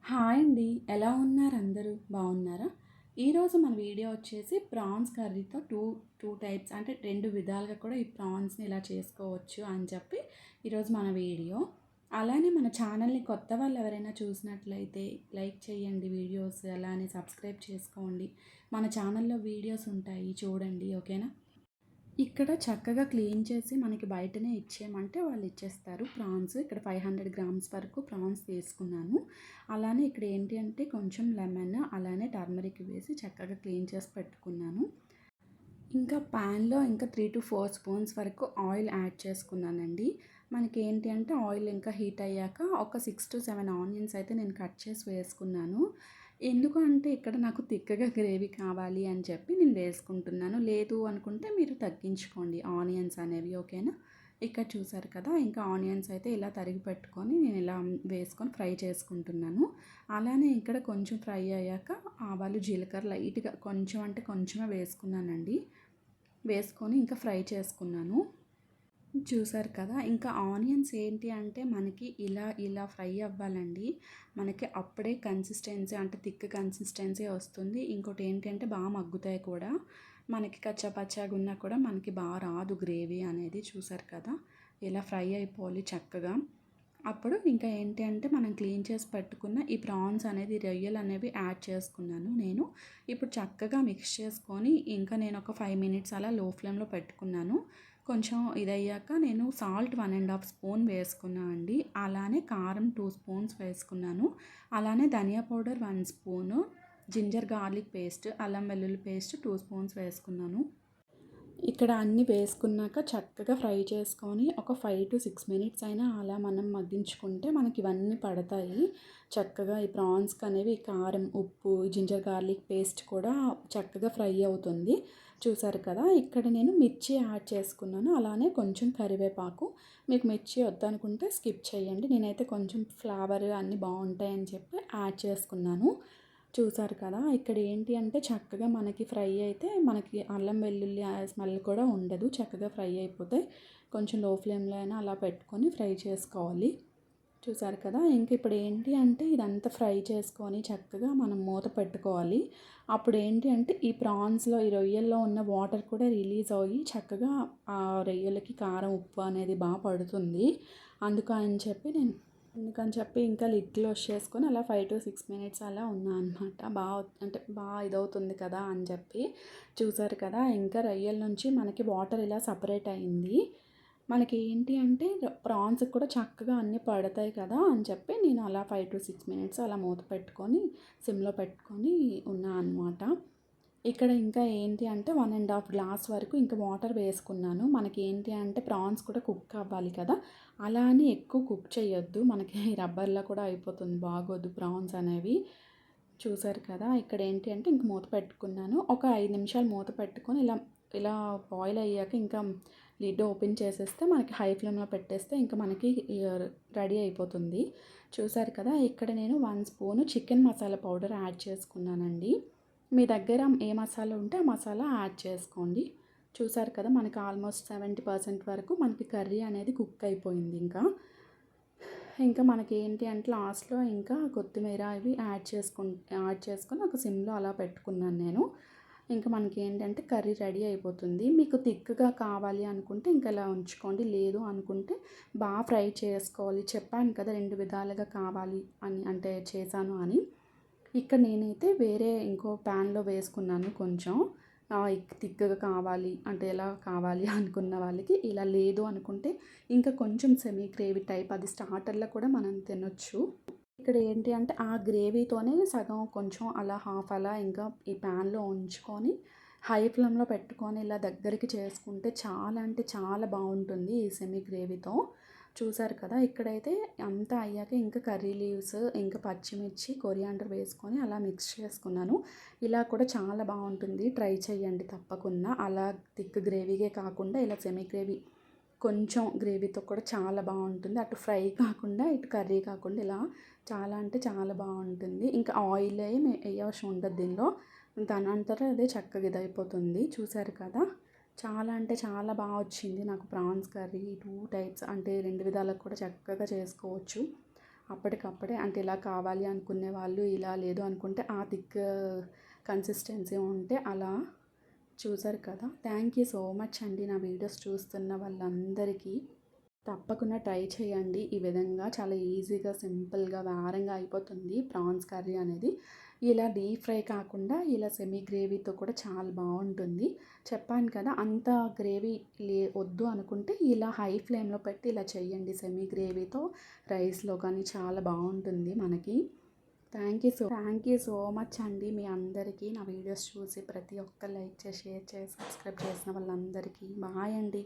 Hi అండి. ఎలా ఉన్నారు అందరూ? బాగున్నారా? ఈరోజు మన వీడియో వచ్చేసి ప్రాన్స్ కర్రీతో టూ టైప్స్ అంటే 2 విధాలుగా కూడా ఈ ప్రాన్స్‌ని ఇలా చేసుకోవచ్చు అని చెప్పి ఈరోజు మన వీడియో. అలానే మన ఛానల్‌ని కొత్త వాళ్ళు ఎవరైనా చూసినట్లయితే లైక్ చేయండి వీడియోస్, అలానే సబ్స్క్రైబ్ చేసుకోండి. మన ఛానల్‌లో వీడియోస్ ఉంటాయి చూడండి. ఓకేనా? ఇక్కడ చక్కగా క్లీన్ చేసి మనకి బయటనే ఇచ్చేయమంటే వాళ్ళు ఇచ్చేస్తారు ప్రాన్స్. ఇక్కడ 500 గ్రామ్స్ వరకు ప్రాన్స్ తీసుకున్నాను. అలానే ఇక్కడ ఏంటి అంటే కొంచెం లెమన్, అలానే టర్మరిక్ వేసి చక్కగా క్లీన్ చేసి పెట్టుకున్నాను. ఇంకా ప్యాన్లో ఇంకా 3-4 స్పూన్స్ వరకు ఆయిల్ యాడ్ చేసుకున్నానండి. మనకి ఏంటి అంటే ఆయిల్ ఇంకా హీట్ అయ్యాక ఒక 6-7 ఆనియన్స్ అయితే నేను కట్ చేసి వేసుకున్నాను. ఎందుకు అంటే ఇక్కడ నాకు తిక్కగా గ్రేవీ కావాలి అని చెప్పి నేను వేసుకుంటున్నాను. లేదు అనుకుంటే మీరు తగ్గించుకోండి ఆనియన్స్ అనేవి. ఓకేనా? ఇక్కడ చూసారు కదా, ఇంకా ఆనియన్స్ అయితే ఇలా తరిగి పెట్టుకొని నేను ఇలా వేసుకొని ఫ్రై చేసుకుంటున్నాను. అలానే ఇక్కడ కొంచెం ఫ్రై అయ్యాక ఆవాలు, జీలకర్ర లైట్గా కొంచెం అంటే కొంచెమే వేసుకున్నానండి. వేసుకొని ఇంకా ఫ్రై చేసుకున్నాను. చూసారు కదా, ఇంకా ఆనియన్స్ ఏంటి అంటే మనకి ఇలా ఇలా ఫ్రై అవ్వాలండి. మనకి అప్పుడే కన్సిస్టెన్సీ అంటే థిక్ కన్సిస్టెన్సీ వస్తుంది. ఇంకోటి ఏంటి అంటే బాగా మగ్గుతాయి కూడా. మనకి కచ్చాపచ్చాగా ఉన్నా కూడా మనకి బాగా రాదు గ్రేవీ అనేది. చూసారు కదా, ఇలా ఫ్రై అయిపోవాలి చక్కగా. అప్పుడు ఇంకా ఏంటి అంటే మనం క్లీన్ చేసి పెట్టుకున్న ఈ ప్రాన్స్ అనేది, రొయ్యలు అనేవి యాడ్ చేసుకున్నాను నేను. ఇప్పుడు చక్కగా మిక్స్ చేసుకొని ఇంకా నేను ఒక 5 మినిట్స్ అలా లో ఫ్లేమ్లో పెట్టుకున్నాను. కొంచెం ఇదయ్యాక నేను సాల్ట్ 1½ స్పూన్ వేసుకున్నా అండి. అలానే కారం 2 స్పూన్స్ వేసుకున్నాను. అలానే ధనియా powder 1 spoon, ginger garlic paste, అల్లం వెల్లుల్లి పేస్ట్ 2 స్పూన్స్ వేసుకున్నాను. ఇక్కడ అన్నీ వేసుకున్నాక చక్కగా ఫ్రై చేసుకొని ఒక 5-6 మినిట్స్ అయినా అలా మనం మగ్గించుకుంటే మనకి ఇవన్నీ పడతాయి చక్కగా. ఈ ప్రాన్స్కి అనేవి కారం, ఉప్పు, జింజర్ గార్లిక్ పేస్ట్ కూడా చక్కగా ఫ్రై అవుతుంది. చూసారు కదా, ఇక్కడ నేను మిర్చి యాడ్ చేసుకున్నాను. అలానే కొంచెం కరివేపాకు. మీకు మిర్చి వద్దనుకుంటే స్కిప్ చేయండి. నేనైతే కొంచెం ఫ్లేవర్ అన్నీ బాగుంటాయని చెప్పి యాడ్ చేసుకున్నాను. చూసారు కదా, ఇక్కడ ఏంటి అంటే చక్కగా మనకి ఫ్రై అయితే మనకి అల్లం వెల్లుల్లి స్మెల్ కూడా ఉండదు. చక్కగా ఫ్రై అయిపోతాయి. కొంచెం లో ఫ్లేమ్లో అయినా అలా పెట్టుకొని ఫ్రై చేసుకోవాలి. చూసారు కదా, ఇంక ఇప్పుడు ఏంటి అంటే ఇదంతా ఫ్రై చేసుకొని చక్కగా మనం మూత పెట్టుకోవాలి. అప్పుడు ఏంటి అంటే ఈ ప్రాన్స్లో, ఈ రొయ్యల్లో ఉన్న వాటర్ కూడా రిలీజ్ అయ్యి చక్కగా ఆ రొయ్యలకి కారం, ఉప్పు అనేది బాగా పడుతుంది. అందుకని చెప్పి ఇంకా లిడ్ క్లోజ్ చేసుకొని అలా 5-6 మినిట్స్ అలా ఉన్నా అనమాట. బాగా ఇదవుతుంది కదా అని చెప్పి. చూసారు కదా, ఇంకా రొయ్యల నుంచి మనకి వాటర్ ఇలా సపరేట్ అయింది. మనకి ఏంటి అంటే ప్రాన్స్కి కూడా చక్కగా అన్నీ పడతాయి కదా అని చెప్పి నేను అలా 5-6 మినిట్స్ అలా మూత పెట్టుకొని సిమ్లో పెట్టుకొని ఉన్నా అనమాట. ఇక్కడ ఇంకా ఏంటి అంటే 1½ గ్లాస్ వరకు ఇంకా వాటర్ వేసుకున్నాను. మనకి ఏంటి అంటే ప్రాన్స్ కూడా కుక్ అవ్వాలి కదా, అలా అని ఎక్కువ కుక్ చేయొద్దు. మనకి రబ్బర్లా కూడా అయిపోతుంది, బాగోదు ప్రాన్స్ అనేవి. చూసారు కదా, ఇక్కడ ఏంటి అంటే ఇంక మూత పెట్టుకున్నాను. ఒక 5 నిమిషాలు మూత పెట్టుకొని ఇలా ఇలా బాయిల్ అయ్యాక ఇంకా లిడ్ ఓపెన్ చేసేస్తే మనకి హై ఫ్లేమ్లో పెట్టేస్తే ఇంకా మనకి రెడీ అయిపోతుంది. చూసారు కదా, ఇక్కడ నేను 1 spoon chicken masala powder add చేసుకున్నానండి. మీ దగ్గర ఏ మసాలా ఉంటే ఆ మసాలా యాడ్ చేసుకోండి. చూసారు కదా, మనకి ఆల్మోస్ట్ 70% వరకు మనకి కర్రీ అనేది కుక్ అయిపోయింది. ఇంకా మనకి ఏంటి అంటే లాస్ట్లో ఇంకా కొత్తిమీర ఇవి యాడ్ చేసుకొని ఒక సిమ్లో అలా పెట్టుకున్నాను నేను. ఇంకా మనకి ఏంటంటే కర్రీ రెడీ అయిపోతుంది. మీకు థిక్గా కావాలి అనుకుంటే ఇంకా ఇలా ఉంచుకోండి. లేదు అనుకుంటే బాగా ఫ్రై చేసుకోవాలి. చెప్పాను కదా 2 విధాలుగా కావాలి అని, అంటే చేశాను అని. ఇక్కడ నేనైతే వేరే ఇంకో ప్యాన్లో వేసుకున్నాను కొంచెం. థిక్గా కావాలి అంటే ఎలా కావాలి అనుకున్న వాళ్ళకి ఇలా, లేదు అనుకుంటే ఇంకా కొంచెం సెమీ గ్రేవీ టైప్, అది స్టార్టర్లో కూడా మనం తినొచ్చు. ఇక్కడ ఏంటి అంటే ఆ గ్రేవీతోనే సగం కొంచెం అలా హాఫ్ అలా ఇంకా ఈ ప్యాన్లో ఉంచుకొని హై ఫ్లేమ్లో పెట్టుకొని ఇలా దగ్గరికి చేసుకుంటే చాలా అంటే చాలా బాగుంటుంది ఈ సెమీ గ్రేవీతో. చూసారు కదా, ఇక్కడైతే అంతా అయ్యాక ఇంకా కర్రీ లీవ్స్, ఇంకా పచ్చిమిర్చి, కొరియాండర్ వేసుకొని అలా మిక్స్ చేసుకున్నాను. ఇలా కూడా చాలా బాగుంటుంది, ట్రై చేయండి తప్పకుండా. అలా థిక్ గ్రేవీగే కాకుండా ఇలా సెమీ గ్రేవీ కొంచెం గ్రేవీతో కూడా చాలా బాగుంటుంది. అటు ఫ్రై కాకుండా ఇటు కర్రీ కాకుండా ఇలా చాలా అంటే చాలా బాగుంటుంది. ఇంకా ఆయిల్ ఏమి వేయవసరం ఉండదు దీనిలో. దాని అంతటా అదే చక్కగా ఇదైపోతుంది. చూసారు కదా, చాలా అంటే చాలా బాగా వచ్చింది నాకు ప్రాన్స్ కర్రీ. 2 టైప్స్ అంటే 2 విధాలకు కూడా చక్కగా చేసుకోవచ్చు. అప్పటికప్పుడే అంటే ఇలా కావాలి అనుకునే వాళ్ళు, ఇలా లేదు అనుకుంటే ఆ థిక్ కన్సిస్టెన్సీ ఉంటే అలా. చూసారు కదా. థ్యాంక్ యూ సో మచ్ అండి నా వీడియోస్ చూస్తున్న వాళ్ళందరికీ. తప్పకుండా ట్రై చేయండి. ఈ విధంగా చాలా ఈజీగా సింపుల్గా వారంగా అయిపోతుంది ప్రాన్స్ కర్రీ అనేది. ఇలా డీప్ ఫ్రై కాకుండా ఇలా సెమీ గ్రేవీతో కూడా చాలా బాగుంటుంది. చెప్పాను కదా, అంత గ్రేవీ వద్దు అనుకుంటే ఇలా హై ఫ్లేమ్లో పెట్టి ఇలా చేయండి సెమీ గ్రేవీతో. రైస్లో కానీ చాలా బాగుంటుంది మనకి. థ్యాంక్ యూ సో మచ్ అండి మీ అందరికీ. నా వీడియోస్ చూసి ప్రతి ఒక్క లైక్ చేసి, షేర్ చేసి, సబ్స్క్రైబ్ చేసిన వాళ్ళందరికీ బాయ్ అండి.